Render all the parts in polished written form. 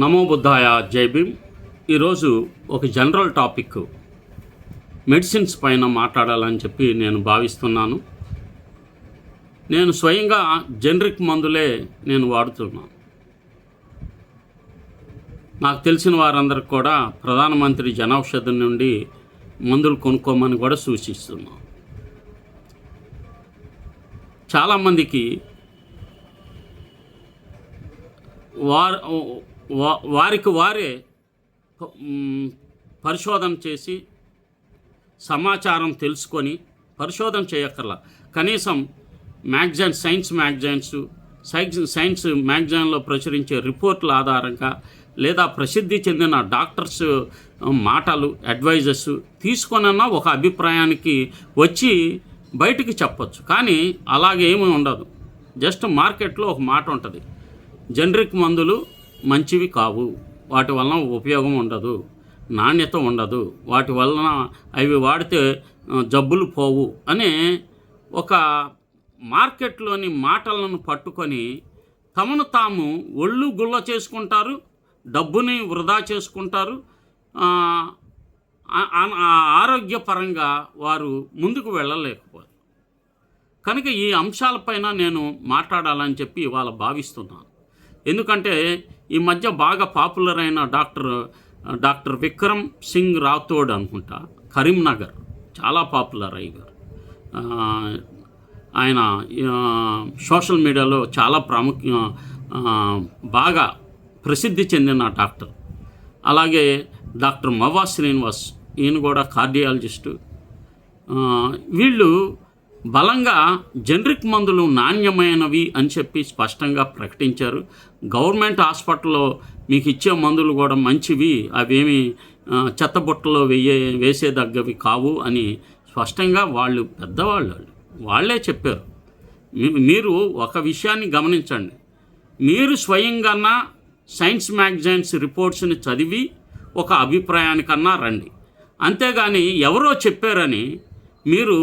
నమో బుద్ధాయ జై భీమ్. ఈరోజు ఒక జనరల్ టాపిక్ మెడిసిన్స్ పైన మాట్లాడాలని చెప్పి నేను భావిస్తున్నాను. నేను స్వయంగా జనరిక్ మందులే నేను వాడుతున్నాను. నాకు తెలిసిన వారందరికి కూడా ప్రధానమంత్రి జనౌషధి నుండి మందులు కొనుక్కోమని కూడా సూచిస్తున్నాను. చాలామందికి వారికి వారే పరిశోధన చేసి సమాచారం తెలుసుకొని పరిశోధన చేయక్కర్లా. కనీసం సైన్స్ మ్యాగజైన్లో ప్రచురించే రిపోర్ట్ల ఆధారంగా లేదా ప్రసిద్ధి చెందిన డాక్టర్స్ మాటలు అడ్వైజర్స్ తీసుకొనన్నా ఒక అభిప్రాయానికి వచ్చి బయటికి చెప్పొచ్చు. కానీ అలాగేమీ ఉండదు. జస్ట్ మార్కెట్లో ఒక మాట ఉంటుంది, జనరిక్ మందులు మంచివి కావు, వాటి వలన ఉపయోగం ఉండదు, నాణ్యత ఉండదు, వాటి వలన అవి వాడితే జబ్బులు పోవు అనే ఒక మార్కెట్లోని మాటలను పట్టుకొని తమను తాము ఒళ్ళు గుల్ల చేసుకుంటారు, డబ్బుని వృధా చేసుకుంటారు. ఆరోగ్యపరంగా వారు ముందుకు వెళ్ళలేకపోతారు. కనుక ఈ అంశాలపైన నేను మాట్లాడాలని చెప్పి ఇవాళ భావిస్తున్నాను. ఎందుకంటే ఈ మధ్య బాగా పాపులర్ అయిన డాక్టర్ విక్రమ్ సింగ్ రాథోడ్ అనుకుంటా, కరీంనగర్, చాలా పాపులర్ అయ్యారు. ఆయన సోషల్ మీడియాలో చాలా బాగా ప్రసిద్ధి చెందిన డాక్టర్. అలాగే డాక్టర్ మవా శ్రీనివాస్, ఈయన కూడా కార్డియాలజిస్టు. వీళ్ళు బలంగా జనరిక్ మందులు నాణ్యమైనవి అని చెప్పి స్పష్టంగా ప్రకటించారు. గవర్నమెంట్ హాస్పిటల్లో మీకు ఇచ్చే మందులు కూడా మంచివి, అవేమి చెత్తబుట్టలో వేసేదగ్గవి కావు అని స్పష్టంగా వాళ్ళే చెప్పారు. మీరు ఒక విషయాన్ని గమనించండి, మీరు స్వయంగా సైన్స్ మ్యాగజైన్స్ రిపోర్ట్స్ని చదివి ఒక అభిప్రాయానికన్నా రండి. అంతేగాని ఎవరో చెప్పారని మీరు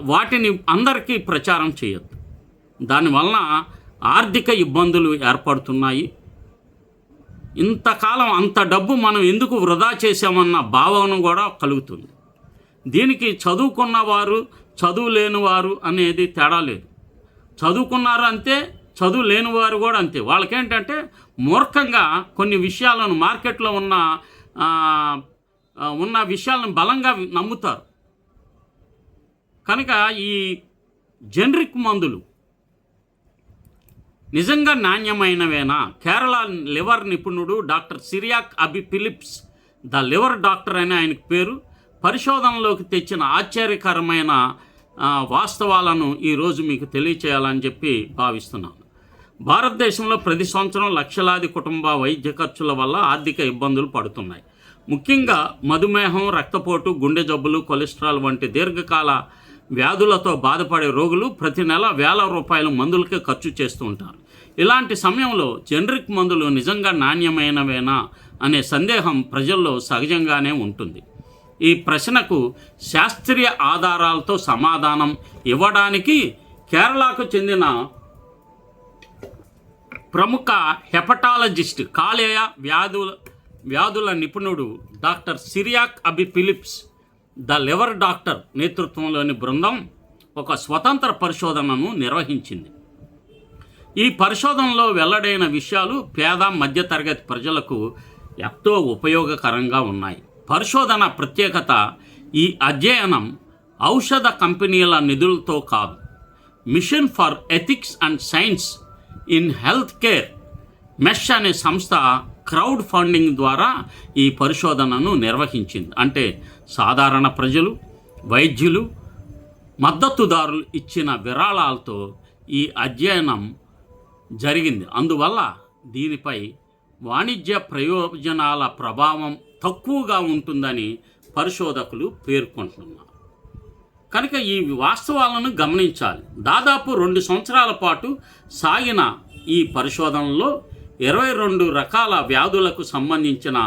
వాటిని అందరికీ ప్రచారం చేయొద్దు. దానివలన ఆర్థిక ఇబ్బందులు ఏర్పడుతున్నాయి. ఇంతకాలం అంత డబ్బు మనం ఎందుకు వృధా చేశామన్న భావన కూడా కలుగుతుంది. దీనికి చదువుకున్నవారు చదువు లేనివారు అనేది తేడా లేదు. చదువుకున్నారు అంతే, చదువు లేనివారు కూడా అంతే. వాళ్ళకేంటంటే మూర్ఖంగా కొన్ని విషయాలను మార్కెట్లో ఉన్న విషయాలను బలంగా నమ్ముతారు. కనుక ఈ జనరిక్ మందులు నిజంగా నాణ్యమైనవేనా? కేరళ లివర్ నిపుణుడు doctor Cyriac Abby Philips, the liver doctor అని ఆయనకు పేరు, పరిశోధనలోకి తెచ్చిన ఆశ్చర్యకరమైన వాస్తవాలను ఈరోజు మీకు తెలియచేయాలని చెప్పి భావిస్తున్నాను. భారతదేశంలో ప్రతి సంవత్సరం లక్షలాది కుటుంబ వైద్య ఖర్చుల వల్ల ఆర్థిక ఇబ్బందులు పడుతున్నాయి. ముఖ్యంగా మధుమేహం, రక్తపోటు, గుండె జబ్బులు, కొలెస్ట్రాల్ వంటి దీర్ఘకాల వ్యాధులతో బాధపడే రోగులు ప్రతి నెల వేల రూపాయలు మందులకే ఖర్చు చేస్తూ ఉంటారు. ఇలాంటి సమయంలో జనరిక్ మందులు నిజంగా నాణ్యమైనవేనా అనే సందేహం ప్రజల్లో సహజంగానే ఉంటుంది. ఈ ప్రశ్నకు శాస్త్రీయ ఆధారాలతో సమాధానం ఇవ్వడానికి కేరళకు చెందిన ప్రముఖ హెపటాలజిస్ట్, కాలేయ వ్యాధుల నిపుణుడు doctor Cyriac Abby Philips, the liver doctor నేతృత్వంలోని బృందం ఒక స్వతంత్ర పరిశోధనను నిర్వహించింది. ఈ పరిశోధనలో వెల్లడైన విషయాలు పేద మధ్యతరగతి ప్రజలకు ఎంతో ఉపయోగకరంగా ఉన్నాయి. పరిశోధన ప్రత్యేకత, ఈ అధ్యయనం ఔషధ కంపెనీల నిధులతో కాదు, mission for ethics and science in health care mesh అనే సంస్థ క్రౌడ్ ఫండింగ్ ద్వారా ఈ పరిశోధనను నిర్వహించింది. అంటే సాధారణ ప్రజలు, వైద్యులు, మద్దతుదారులు ఇచ్చిన విరాళాలతో ఈ అధ్యయనం జరిగింది. అందువల్ల దీనిపై వాణిజ్య ప్రయోజనాల ప్రభావం తక్కువగా ఉంటుందని పరిశోధకులు పేర్కొంటున్నారు. కనుక ఈ వాస్తవాలను గమనించాలి. దాదాపు 2 సంవత్సరాల పాటు సాగిన ఈ పరిశోధనలో 22 రకాల వ్యాధులకు సంబంధించిన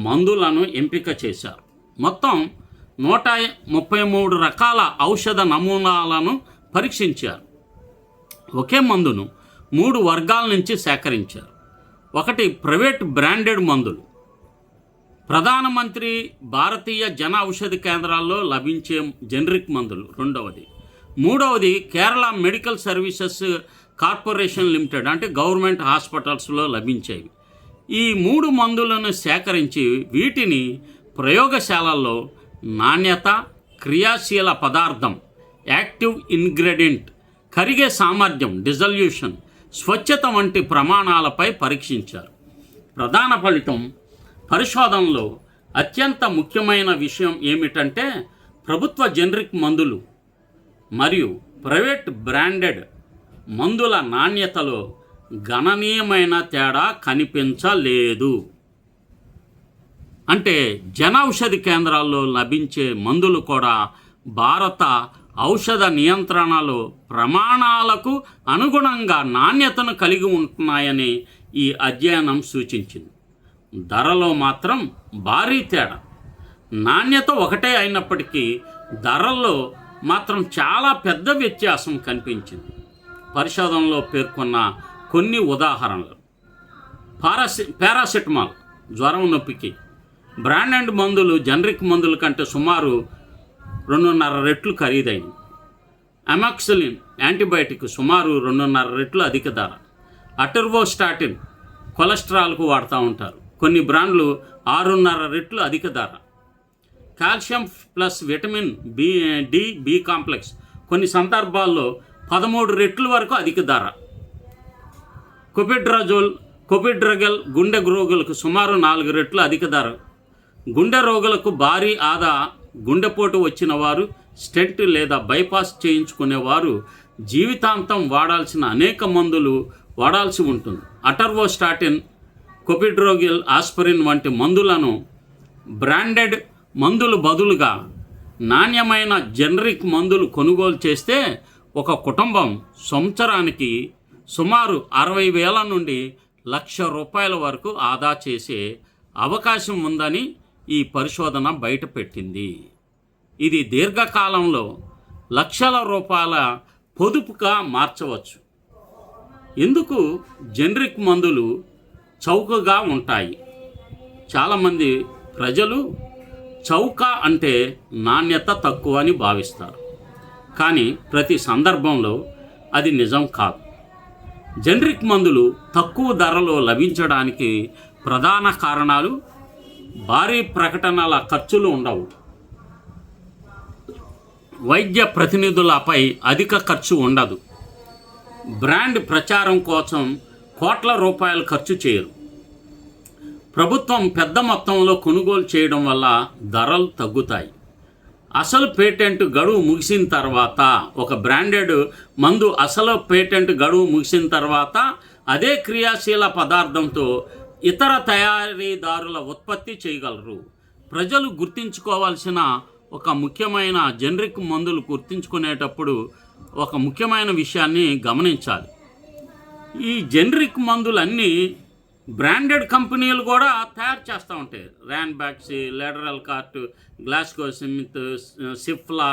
మందులను ఎంపిక చేశారు. మొత్తం 133 రకాల ఔషధ నమూనాలను పరీక్షించారు. ఒకే మందును 3 వర్గాల నుంచి సేకరించారు. ఒకటి ప్రైవేట్ బ్రాండెడ్ మందులు. ప్రధానమంత్రి భారతీయ జన ఔషధి కేంద్రాల్లో లభించే జనరిక్ మందులు రెండవది. మూడవది Kerala medical services corporation limited, అంటే గవర్నమెంట్ హాస్పిటల్స్లో లభించేవి. ఈ 3 మందులను సేకరించి వీటిని ప్రయోగశాలల్లో నాణ్యత, క్రియాశీల పదార్థం, యాక్టివ్ ఇంగ్రీడియంట్, కరిగే సామర్థ్యం, డిజల్యూషన్, స్వచ్ఛత వంటి ప్రమాణాలపై పరీక్షించారు. ప్రధాన ఫలితం పరిశోధనలో అత్యంత ముఖ్యమైన విషయం ఏమిటంటే ప్రభుత్వ జనరిక్ మందులు మరియు ప్రైవేట్ బ్రాండెడ్ మందుల నాణ్యతలో గణనీయమైన తేడా కనిపించలేదు. అంటే జన ఔషధి కేంద్రాల్లో లభించే మందులు కూడా భారత ఔషధ నియంత్రణలో ప్రమాణాలకు అనుగుణంగా నాణ్యతను కలిగి ఉంటున్నాయని ఈ అధ్యయనం సూచించింది. ధరలో మాత్రం భారీ తేడా. నాణ్యత ఒకటే అయినప్పటికీ ధరల్లో మాత్రం చాలా పెద్ద వ్యత్యాసం కనిపించింది. పరిశోధనలో పేర్కొన్న కొన్ని ఉదాహరణలు: పారాసెటమాల్ జ్వరం నొప్పికి బ్రాండెడ్ మందులు జనరిక్ మందుల కంటే సుమారు 2.5 రెట్లు ఖరీదైనవి. అమాక్సిలిన్ యాంటీబయాటిక్ సుమారు 2.5 రెట్లు అధిక ధర. అటర్వోస్టాటిన్ కొలెస్ట్రాల్కు వాడుతూ ఉంటారు, కొన్ని బ్రాండ్లు 6.5 రెట్లు అధిక ధర. Calcium plus vitamin B complex కొన్ని సందర్భాల్లో 13 రెట్ల వరకు అధిక ధర. కొపిడ్రగల్ గుండె రోగులకు సుమారు 4 రెట్లు అధిక ధర. గుండె రోగులకు భారీ ఆదా, గుండెపోటు వచ్చిన వారు, స్టెంట్ లేదా బైపాస్ చేయించుకునేవారు జీవితాంతం వాడాల్సిన అనేక మందులు వాడాల్సి ఉంటుంది. అటర్వోస్టాటిన్, కొపిడ్రోగిల్, ఆస్పిరిన్ వంటి మందులను బ్రాండెడ్ మందులు బదులుగా నాణ్యమైన జనరిక్ మందులు కొనుగోలు చేస్తే ఒక కుటుంబం సంవత్సరానికి సుమారు 60,000 నుండి ₹1,00,000 వరకు ఆదా చేసే అవకాశం ఉందని ఈ పరిశోధన బయటపెట్టింది. ఇది దీర్ఘకాలంలో లక్షల రూపాయల పొదుపుగా మార్చవచ్చు. ఎందుకు జనరిక్ మందులు చౌకగా ఉంటాయి? చాలామంది ప్రజలు చౌక అంటే నాణ్యత తక్కువ అని భావిస్తారు, కానీ ప్రతి సందర్భంలో అది నిజం కాదు. జనరిక్ మందులు తక్కువ ధరలో లభించడానికి ప్రధాన కారణాలు భారీ ప్రకటనల ఖర్చులు ఉండవు, వైద్య ప్రతినిధులపై అధిక ఖర్చు ఉండదు, బ్రాండ్ ప్రచారం కోసం కోట్ల రూపాయలు ఖర్చు చేయరు, ప్రభుత్వం పెద్ద మొత్తంలో కొనుగోలు చేయడం వల్ల ధరలు తగ్గుతాయి. అసలు పేటెంట్ గడువు ముగిసిన తర్వాత ఒక బ్రాండెడ్ మందు అసలు పేటెంట్ గడువు ముగిసిన తర్వాత అదే క్రియాశీల పదార్థంతో ఇతర తయారీదారుల ఉత్పత్తి చేయగలరు. ప్రజలు గుర్తించుకోవాల్సిన ఒక ముఖ్యమైన జనరిక్ మందులు గుర్తించుకునేటప్పుడు ఒక ముఖ్యమైన విషయాన్ని గమనించాలి. ఈ జనరిక్ మందులన్నీ బ్రాండెడ్ కంపెనీలు కూడా తయారు చేస్తూ ఉంటాయి. ర్యాన్బాక్సీ, లెడరల్ కార్ట్, గ్లాస్గో స్మిత్, సిఫ్లా,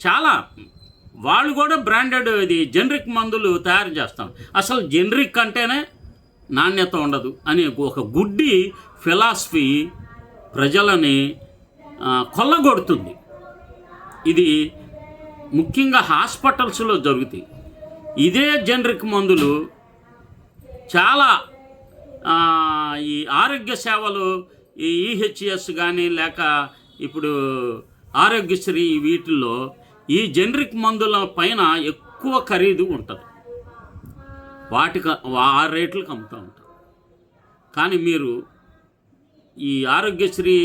చాలా వాళ్ళు కూడా బ్రాండెడ్ ఇది జనరిక్ మందులు తయారు చేస్తాం. అసలు జనరిక్ అంటేనే నాణ్యత ఉండదు అని ఒక గుడ్డి ఫిలాసఫీ ప్రజలని కొల్లగొడుతుంది. ఇది ముఖ్యంగా హాస్పిటల్స్లో జరుగుతాయి. ఇదే జనరిక్ మందులు చాలా ఈ ఆరోగ్య సేవలు, ఈ ఈహెచ్ఎస్ కానీ లేక ఇప్పుడు ఆరోగ్యశ్రీ, వీటిల్లో ఈ జనరిక్ మందుల పైన ఎక్కువ ఖరీదు ఉంటుంది, వాటికి ఆ రేట్లకు అమ్ముతూ ఉంటారు. కానీ మీరు ఈ ఆరోగ్యశ్రీ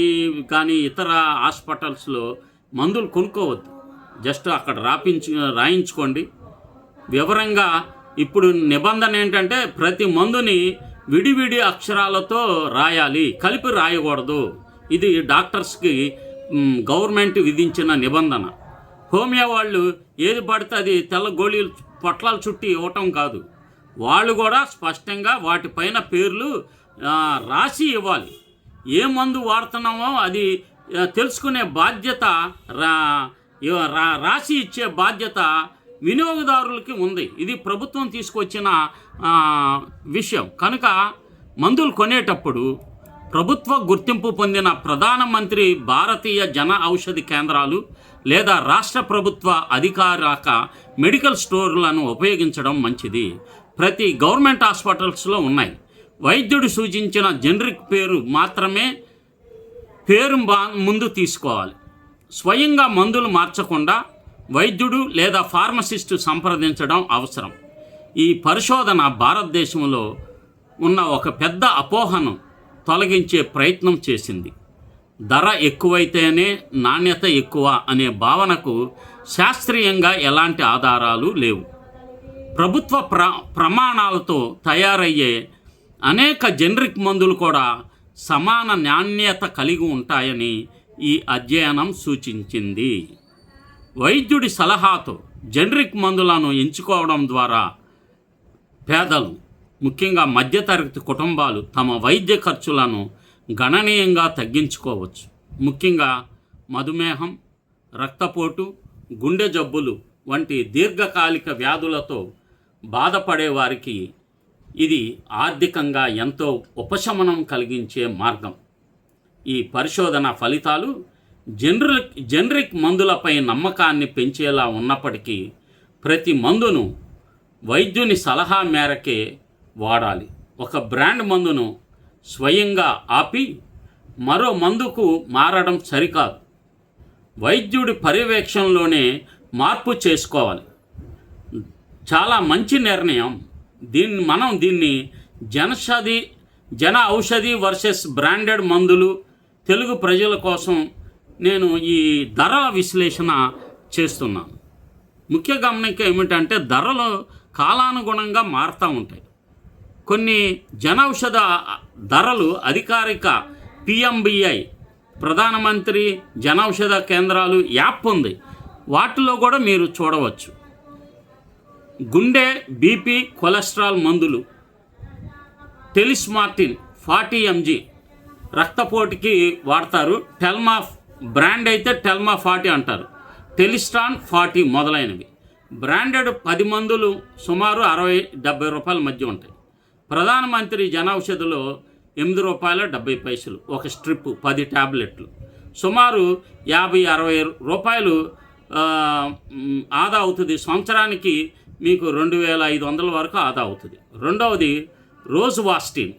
కానీ ఇతర హాస్పిటల్స్లో మందులు కొనుక్కోవద్దు, జస్ట్ అక్కడ రాయించుకోండి. వివరంగా ఇప్పుడు నిబంధన ఏంటంటే ప్రతి మందుని విడివిడి అక్షరాలతో రాయాలి, కలిపి రాయకూడదు. ఇది డాక్టర్స్కి గవర్నమెంట్ విధించిన నిబంధన. హోమియో వాళ్ళు ఏది పడితే అది తెల్ల గోళీలు పొట్లాలు చుట్టి ఇవ్వటం కాదు, వాళ్ళు కూడా స్పష్టంగా వాటిపైన పేర్లు రాసి ఇవ్వాలి. ఏ మందు వాడుతున్నామో అది తెలుసుకునే బాధ్యత, రాసి ఇచ్చే బాధ్యత వినియోగదారులకి ఉంది. ఇది ప్రభుత్వం తీసుకొచ్చిన విషయం కనుక మందులు కొనేటప్పుడు ప్రభుత్వ గుర్తింపు పొందిన ప్రధానమంత్రి భారతీయ జన ఔషధి కేంద్రాలు లేదా రాష్ట్ర ప్రభుత్వ అధికారిక మెడికల్ స్టోర్లను ఉపయోగించడం మంచిది. ప్రతి గవర్నమెంట్ హాస్పిటల్స్లో ఉన్నాయి. వైద్యుడు సూచించిన జనరిక్ పేరు మాత్రమే ముందు తీసుకోవాలి. స్వయంగా మందులు మార్చకుండా వైద్యుడు లేదా ఫార్మసిస్టు సంప్రదించడం అవసరం. ఈ పరిశోధన భారతదేశంలో ఉన్న ఒక పెద్ద అపోహను తొలగించే ప్రయత్నం చేసింది. ధర ఎక్కువైతేనే నాణ్యత ఎక్కువ అనే భావనకు శాస్త్రీయంగా ఎలాంటి ఆధారాలు లేవు. ప్రభుత్వ ప్రమాణాలతో తయారయ్యే అనేక జనరిక్ మందులు కూడా సమాన నాణ్యత కలిగి ఉంటాయని ఈ అధ్యయనం సూచించింది. వైద్యుడి సలహాతో జనరిక్ మందులను ఎంచుకోవడం ద్వారా పేదలు, ముఖ్యంగా మధ్యతరగతి కుటుంబాలు తమ వైద్య ఖర్చులను గణనీయంగా తగ్గించుకోవచ్చు. ముఖ్యంగా మధుమేహం, రక్తపోటు, గుండె జబ్బులు వంటి దీర్ఘకాలిక వ్యాధులతో బాధపడే వారికి ఇది ఆర్థికంగా ఎంతో ఉపశమనం కలిగించే మార్గం. ఈ పరిశోధన ఫలితాలు జనరిక్ మందులపై నమ్మకాన్ని పెంచేలా ఉన్నప్పటికీ ప్రతి మందును వైద్యుని సలహా మేరకే వాడాలి. ఒక బ్రాండ్ మందును స్వయంగా ఆపి మరో మందుకు మారడం సరికాదు. వైద్యుడి పర్యవేక్షణలోనే మార్పు చేసుకోవాలి. చాలా మంచి నిర్ణయం. దీన్ని జన ఔషధి వర్సెస్ బ్రాండెడ్ మందులు తెలుగు ప్రజల కోసం నేను ఈ ధరల విశ్లేషణ చేస్తున్నాను. ముఖ్య గమనిక ఏమిటంటే ధరలు కాలానుగుణంగా మారుతూ ఉంటాయి. కొన్ని జనౌషధ ధరలు అధికారిక PMBI ప్రధానమంత్రి జనౌషధ కేంద్రాలు యాప్ ఉంది, వాటిలో కూడా మీరు చూడవచ్చు. గుండె, BP, కొలెస్ట్రాల్ మందులు టెలిస్మార్టిన్ 40 mg రక్తపోటుకి వాడతారు. టెల్మా బ్రాండ్ అయితే టెల్మా 40 అంటారు, టెలిస్టాన్ 40 మొదలైనవి. బ్రాండెడ్ 10 మందులు సుమారు 60-70 రూపాయల మధ్య ఉంటాయి. ప్రధానమంత్రి జనౌషధిలో ₹8.70 ఒక స్ట్రిప్ 10 ట్యాబ్లెట్లు, సుమారు 50-60 రూపాయలు ఆదా అవుతుంది. సంవత్సరానికి మీకు 2500 వరకు ఆదా అవుతుంది. రెండవది రోజ్వాస్టిన్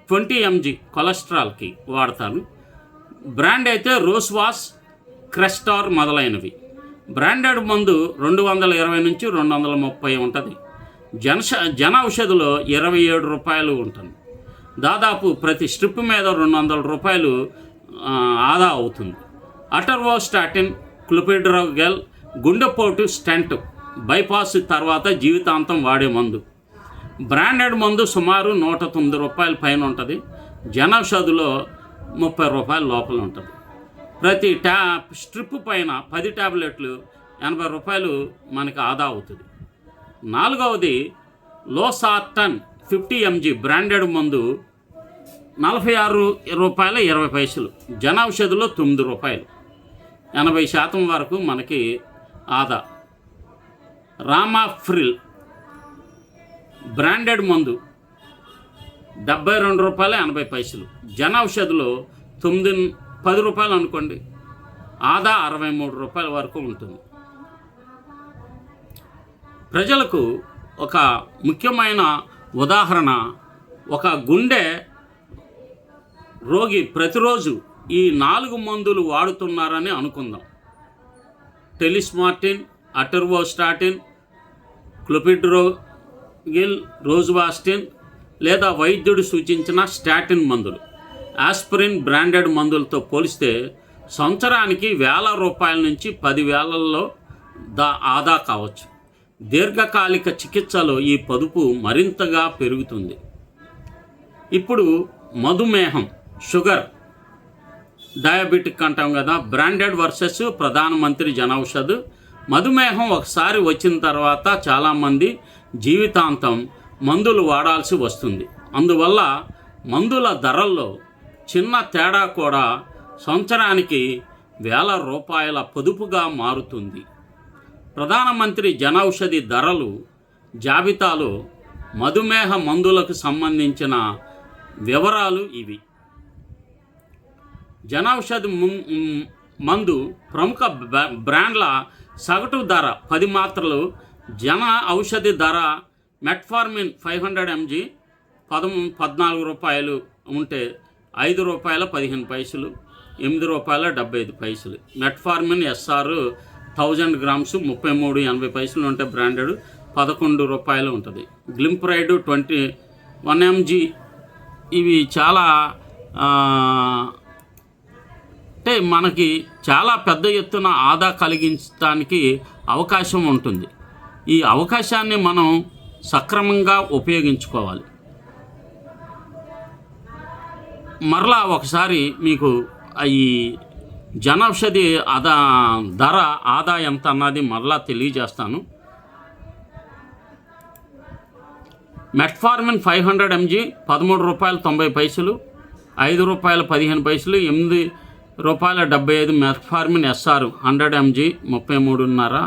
20 mg కొలెస్ట్రాల్కి వాడతాను. బ్రాండ్ అయితే రోస్వాస్, క్రెస్టార్ మొదలైనవి. బ్రాండెడ్ మందు 220 నుంచి 230 ఉంటుంది. జన ఔషధిలో 27 రూపాయలు ఉంటుంది. దాదాపు ప్రతి స్ట్రిప్ మీద 200 రూపాయలు ఆదా అవుతుంది. అటర్వోస్టాటిన్, క్లోపిడ్రోగెల్ గుండెపోటు స్టెంట్ బైపాస్ తర్వాత జీవితాంతం వాడే మందు. బ్రాండెడ్ మందు సుమారు 109 రూపాయల పైన ఉంటుంది. జనౌషధిలో 30 రూపాయల లోపల ఉంటుంది. ప్రతి స్ట్రిప్ పైన 10 ట్యాబ్లెట్లు 80 రూపాయలు మనకి ఆదా అవుతుంది. నాలుగవది లోసార్టన్ 50 mg బ్రాండెడ్ మందు 46.20 జనౌషధిలో 9 రూపాయలు, 80% వరకు మనకి ఆదా. రామాఫ్రిల్ బ్రాండెడ్ మందు 72.80 జనౌషధిలో 10 రూపాయలు అనుకోండి, ఆదా 63 రూపాయల వరకు ఉంటుంది. ప్రజలకు ఒక ముఖ్యమైన ఉదాహరణ, ఒక గుండె రోగి ప్రతిరోజు ఈ 4 మందులు వాడుతున్నారని అనుకుందాం. టెలిస్మార్టిన్, అటర్వోస్టాటిన్, క్లోపిడ్రోగిల్, రోజ్వాస్టిన్ లేదా వైద్యుడు సూచించిన స్టాటిన్ మందులు. ఆస్పిరిన్ బ్రాండెడ్ మందులతో పోలిస్తే సంవత్సరానికి ₹1000 నుంచి 10,000లో ఆదా కావచ్చు. దీర్ఘకాలిక చికిత్సలో ఈ పొదుపు మరింతగా పెరుగుతుంది. ఇప్పుడు మధుమేహం, షుగర్, డయాబెటిక్ అంటాం కదా, బ్రాండెడ్ వర్సెస్ ప్రధానమంత్రి జనౌషధ్. మధుమేహం ఒకసారి వచ్చిన తర్వాత చాలామంది జీవితాంతం మందులు వాడాల్సి వస్తుంది. అందువల్ల మందుల ధరల్లో చిన్న తేడా కూడా సంవత్సరానికి ₹1000 పొదుపుగా మారుతుంది. ప్రధానమంత్రి జనౌషధి ధరలు జాబితాలో మధుమేహ మందులకు సంబంధించిన వివరాలు ఇవి. జనౌషధి మందు ప్రముఖ బ్రాండ్ల సగటు ధర 10 మాత్రలు. జన ఔషధి ధర మెట్ఫార్మిన్ 500 mg 14 రూపాయలు ఉంటే ₹5.15, ₹8.75. మెట్ఫార్మిన్ ఎస్ఆర్ 1000 గ్రామ్స్ 33.80 ఉంటే బ్రాండెడ్ ₹11 ఉంటుంది. గ్లింప్రైడ్ 21 mg. ఇవి చాలా అంటే మనకి చాలా పెద్ద ఎత్తున ఆదా కలిగించడానికి అవకాశం ఉంటుంది. ఈ అవకాశాన్ని మనం సక్రమంగా ఉపయోగించుకోవాలి. మరలా ఒకసారి మీకు ఈ జనౌషధి ధర ఆదా ఎంత అన్నది మరలా తెలియజేస్తాను. Metformin 500 mg ₹13.90, ₹5.15, ₹8.75. Metformin SR 100 mg 33.5.